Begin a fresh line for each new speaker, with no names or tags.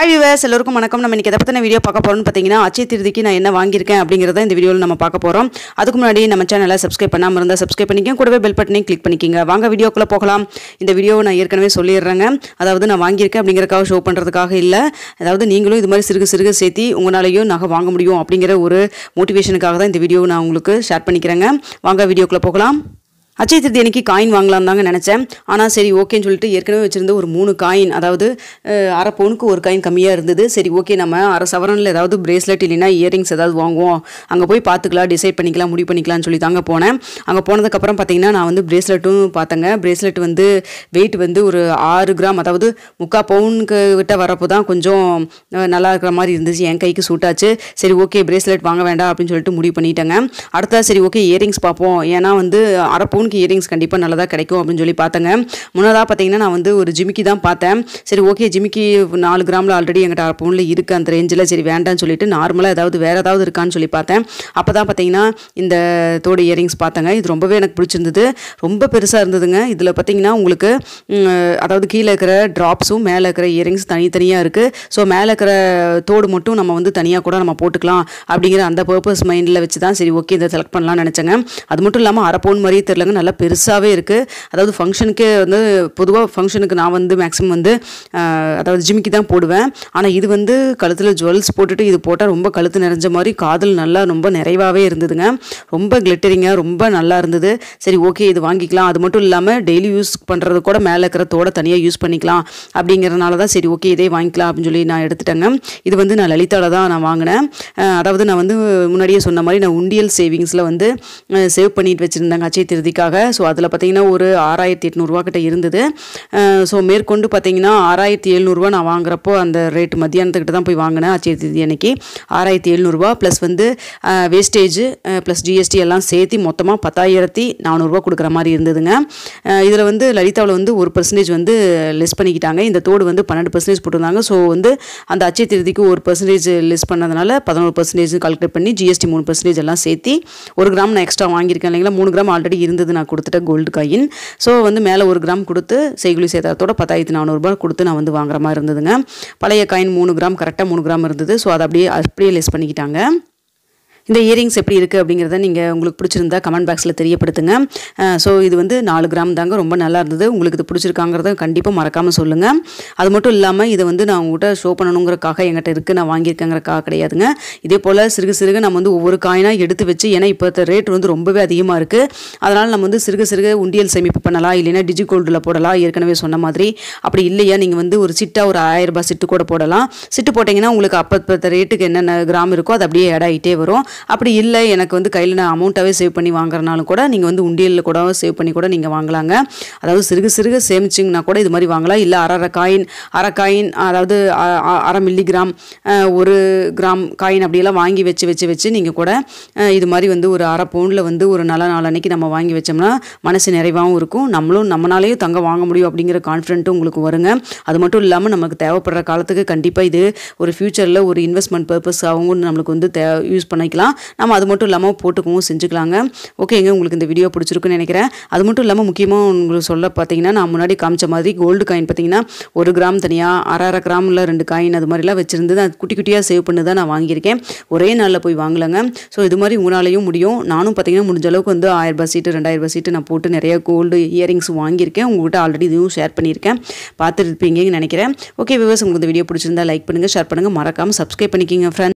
Hi viewers எல்லாருக்கும் வணக்கம். நம்ம இன்னைக்கு எதை பத்தின வீடியோ பார்க்க போறோம்னு பார்த்தீங்கன்னா, அச்சய திருதிக்கு நான் என்ன வாங்கியிருக்கேன் அப்படிங்கறத இந்த வீடியோவில் நம்ம பார்க்க போறோம். அதுக்கு முன்னாடி நம்ம சேனலை சப்ஸ்கிரைப் பண்ணாம இருந்தால் சப்ஸ்கிரைப் பண்ணிக்கங்க, கூடவே பெல் பட்டனையும் கிளிக் பண்ணிக்கங்க. வாங்க வீடியோக்குள்ள போகலாம். இந்த வீடியோவை நான் ஏற்கனவே சொல்லிடுறேங்க. அதாவது நான் வாங்கியிருக்கேன் அப்படிங்கறதுக்காக ஷோ பண்றதுக்காக இல்லை. அதாவது நீங்களும் இது மாதிரி சிறுக சிறுக சேர்த்தி உங்களாலையும் நகை வாங்க முடியும் அப்படிங்கிற ஒரு மோட்டிவேஷனுக்காக தான் இந்த வீடியோவை நான் உங்களுக்கு ஷேர் பண்ணிக்கிறேங்க. வாங்க வீடியோக்குள்ள போகலாம். அச்சய திருதி அன்னைக்கு காயின் வாங்கலாம் தாங்க நினச்சேன். ஆனால் சரி ஓகேன்னு சொல்லிட்டு ஏற்கனவே வச்சுருந்த ஒரு 3 காயின், அதாவது அரை பவுனுக்கு ஒரு காயின் கம்மியாக இருந்தது. சரி ஓகே, நம்ம அரை சவரனில் ஏதாவது பிரேஸ்லெட் இல்லைன்னா இயரிங்ஸ் ஏதாவது வாங்குவோம், அங்கே போய் பார்த்துக்கலாம், டிசைட் பண்ணிக்கலாம், முடிவு பண்ணிக்கலாம்னு சொல்லி தாங்க போனேன். அங்கே போனதுக்கப்புறம் பார்த்தீங்கன்னா நான் வந்து பிரேஸ்லெட்டும் பார்த்தேங்க. பிரேஸ்லெட் வந்து வெயிட் வந்து ஒரு 6 கிராம், அதாவது 3/4 பவுனுக்கு விட்ட வரப்போ தான் கொஞ்சம் நல்லா இருக்கிற மாதிரி இருந்துச்சு. என் கைக்கு சூட்டாச்சு. சரி ஓகே, பிரேஸ்லெட் வாங்க வேண்டாம் அப்படின்னு சொல்லிட்டு முடிவு பண்ணிட்டேங்க. அடுத்தா சரி ஓகே இயரிங்ஸ் பார்ப்போம், ஏன்னா வந்து அரை பவுன் இயரிங்ஸ் கண்டிப்பாக நல்லதாக கிடைக்கும் அப்படின்னு சொல்லி பார்த்தேங்க. முன்னதாக பார்த்தீங்கன்னா நான் வந்து ஒரு ஜிமிக்கி தான் பார்த்தேன். சரி ஓகே, ஜிமிக்கி 4 கிராமில் ஆல்ரெடி எங்கிட்ட அரை பவுனில் இருக்குது அந்த ரேஞ்சில். சரி வேண்டான்னு சொல்லிட்டு நார்மலாக ஏதாவது வேறு ஏதாவது இருக்கான்னு சொல்லி பார்த்தேன். அப்போ தான் பார்த்தீங்கன்னா இந்த தோடு இயரிங்ஸ் பார்த்தேங்க. இது ரொம்பவே எனக்கு பிடிச்சிருந்தது. ரொம்ப பெருசாக இருந்ததுங்க. இதில் பார்த்தீங்கன்னா உங்களுக்கு அதாவது கீழே இருக்கிற ட்ராப்ஸும் மேலே இருக்கிற இயரிங்ஸ் தனித்தனியாக இருக்குது. ஸோ மேலே இருக்கிற தோடு மட்டும் நம்ம வந்து தனியாக கூட நம்ம போட்டுக்கலாம் அப்படிங்கிற அந்த பர்பஸ் மைண்டில் வச்சு தான் சரி ஓகே இதை செலக்ட் பண்ணலாம்னு நினச்சேங்க. அது மட்டும் இல்லாமல் அரை பவுன் மாதிரியே தெரியலங்க, நல்லா பெருசாகவே இருக்குது. அதாவது ஃபங்க்ஷனுக்கு வந்து பொதுவாக ஃபங்க்ஷனுக்கு நான் வந்து மேக்ஸிமம் வந்து அதாவது ஜிமிக்கி தான் போடுவேன். ஆனால் இது வந்து கழுத்தில் ஜுவல்ஸ் போட்டுட்டு இது போட்டால் ரொம்ப கழுத்து நிறைஞ்ச மாதிரி, காதல் நல்லா ரொம்ப நிறைவாகவே இருந்ததுங்க. ரொம்ப கிளிட்டரிங்காக ரொம்ப நல்லா இருந்தது. சரி ஓகே இது வாங்கிக்கலாம். அது மட்டும் இல்லாமல் டெய்லி யூஸ் பண்ணுறது கூட மேலே இருக்கிற தோட தனியாக யூஸ் பண்ணிக்கலாம் அப்படிங்கிறதுனால தான் சரி ஓகே இதே வாங்கிக்கலாம் அப்படின்னு சொல்லி நான் எடுத்துட்டேங்க. இது வந்து நான் லலிதாவில் தான் நான் வாங்கினேன். அதாவது நான் வந்து முன்னாடியே சொன்ன மாதிரி நான் உண்டியல் சேவிங்ஸில் வந்து சேவ் பண்ணிட்டு வச்சுருந்தேங்க அச்சய திருதிக்காக. ஸோ அதில் பார்த்தீங்கன்னா ஒரு 6800 கிட்ட இருந்தது. ஸோ மேற்கொண்டு பார்த்தீங்கன்னா 6700 நான் வாங்குறப்போ அந்த ரேட்டு மத்தியானத்துக்கிட்ட தான் போய் வாங்கினேன் அச்சய திருதி அன்னைக்கு. 6700 ப்ளஸ் வந்து வேஸ்டேஜ் ப்ளஸ் ஜிஎஸ்டி எல்லாம் சேர்த்து மொத்தமாக 10400 கொடுக்குற மாதிரி இருந்ததுங்க. இதில் வந்து லலிதாவில் வந்து 1% வந்து லெஸ் பண்ணிக்கிட்டாங்க. இந்த தோடு வந்து 12% போட்டிருந்தாங்க. ஸோ வந்து அந்த அச்சய திருதிக்கு 1% லெஸ் பண்ணதுனால 11% கால்குலேட் பண்ணி ஜிஎஸ்டி 3% எல்லாம் சேர்த்து 1 கிராம் நான் எக்ஸ்ட்ரா வாங்கியிருக்கேன் இல்லைங்களா. 3 கிராம் ஆல்ரெடி இருந்தது நான் கொடுத்துட்ட கோல்டு காயின். ஸோ வந்து மேலே 1 கிராம் கொடுத்து செய்குலி சேதாரத்தோட 10400 கொடுத்து நான் வந்து வாங்குற மாதிரி இருந்ததுங்க. பழைய காயின் 3 கிராம் கரெக்டாக 3 கிராம் இருந்தது. ஸோ அதை அப்படியே லெஸ் பண்ணிக்கிட்டாங்க. இந்த இயரிங்ஸ் எப்படி இருக்குது அப்படிங்கிறத நீங்கள் உங்களுக்கு பிடிச்சிருந்தா கமெண்ட் பாக்ஸில் தெரியப்படுத்துங்க. ஸோ இது வந்து 4 கிராம் தாங்க, ரொம்ப நல்லா இருந்தது. உங்களுக்கு இது பிடிச்சிருக்காங்கிறத கண்டிப்பாக மறக்காமல் சொல்லுங்கள். அது மட்டும் இல்லாமல் இதை வந்து நான் உங்கள்கிட்ட ஷோ பண்ணணுங்கிறக்காக என்கிட்ட இருக்குது, நான் வாங்கியிருக்கேங்கிறக்காக கிடையாதுங்க. இதே போல் சிறுக சிறுக நம்ம வந்து ஒவ்வொரு காயினாக எடுத்து வச்சு, ஏன்னா இப்போ ரேட் வந்து ரொம்பவே அதிகமாக இருக்குது, அதனால் நம்ம வந்து சிறுக சிறுக உண்டியல் சேமிப்பு பண்ணலாம், இல்லைன்னா டிஜி கோல்டில் போடலாம் ஏற்கனவே சொன்ன மாதிரி. அப்படி இல்லையா நீங்கள் வந்து ஒரு சிட்டாக ஒரு 1000 ரூபாய் சிட்டு கூட போடலாம். சிட்டு போட்டிங்கன்னா உங்களுக்கு அப்போ ரேட்டுக்கு என்னென்ன கிராம் இருக்கோ அது அப்படியே ஆட் ஆகிட்டே வரும். அப்படி இல்லை எனக்கு வந்து கையில் நான் அமௌண்ட்டாகவே சேவ் பண்ணி வாங்குறனாலும் கூட நீங்கள் வந்து உண்டியலில் கூட சேவ் பண்ணி கூட நீங்கள் வாங்கலாங்க. அதாவது சிறுக சிறுக சேமிச்சிங்கன்னா கூட இது மாதிரி வாங்கலாம். இல்லை அரை காயின் அதாவது 1/2 மில்லிகிராம் 1 கிராம் காயின் அப்படியெல்லாம் வாங்கி வச்சு நீங்கள் கூட இது மாதிரி வந்து ஒரு அரை பவுனில் வந்து ஒரு நல்ல நாளன்னைக்கு நம்ம வாங்கி வச்சோம்னா மனசு நிறைவாகவும் இருக்கும், நம்மளாலேயும் தங்கம் வாங்க முடியும் அப்படிங்கிற கான்ஃபிடென்ட்டும் உங்களுக்கு வருங்க. அது மட்டும் இல்லாமல் நமக்கு தேவைப்படுற காலத்துக்கு கண்டிப்பாக இது ஒரு ஃப்யூச்சரில் ஒரு இன்வெஸ்ட்மெண்ட் பர்பஸாகவும் நம்மளுக்கு வந்து யூஸ் பண்ணிக்கலாம். நம்ம அது மட்டும் இல்லாமல் போட்டுக்கவும் செஞ்சுக்கலாங்க. ஓகேங்க, உங்களுக்கு இந்த வீடியோ பிடிச்சிருக்குன்னு நினைக்கிறேன். அது மட்டும் இல்லாமல் முக்கியமாக உங்களுக்கு சொல்ல பார்த்தீங்கன்னா, நான் முன்னாடி காமிச்ச மாதிரி கோல்டு காயின் பார்த்தீங்கன்னா 1 கிராம் தனியாக, அரை கிராமில் 2 காயின் அது மாதிரிலாம் வச்சுருந்து நான் குட்டி குட்டியாக சேவ் பண்ணி தான் நான் வாங்கியிருக்கேன். ஒரே நாளில் போய் வாங்கலைங்க. ஸோ இது மாதிரி உங்களாலையும் முடியும். நானும் பார்த்தீங்கன்னா முடிஞ்ச அளவுக்கு வந்து 1000 ரூபாய் சீட்டு 2000 ரூபாய் சீட்டு நான் போட்டு நிறைய கோல்டு இயரிங்ஸ் வாங்கியிருக்கேன். உங்கள்கிட்ட ஆல்ரெடி இதுவும் ஷேர் பண்ணியிருக்கேன், பார்த்துருப்பீங்கன்னு நினைக்கிறேன். ஓகே வியூவர்ஸ், உங்களுக்கு இந்த வீடியோ பிடிச்சிருந்தா லைக் பண்ணுங்கள், ஷேர் பண்ணுங்கள், மறக்காமல் சப்ஸ்கிரைப் பண்ணிக்கிங்க ஃப்ரெண்ட்ஸ்.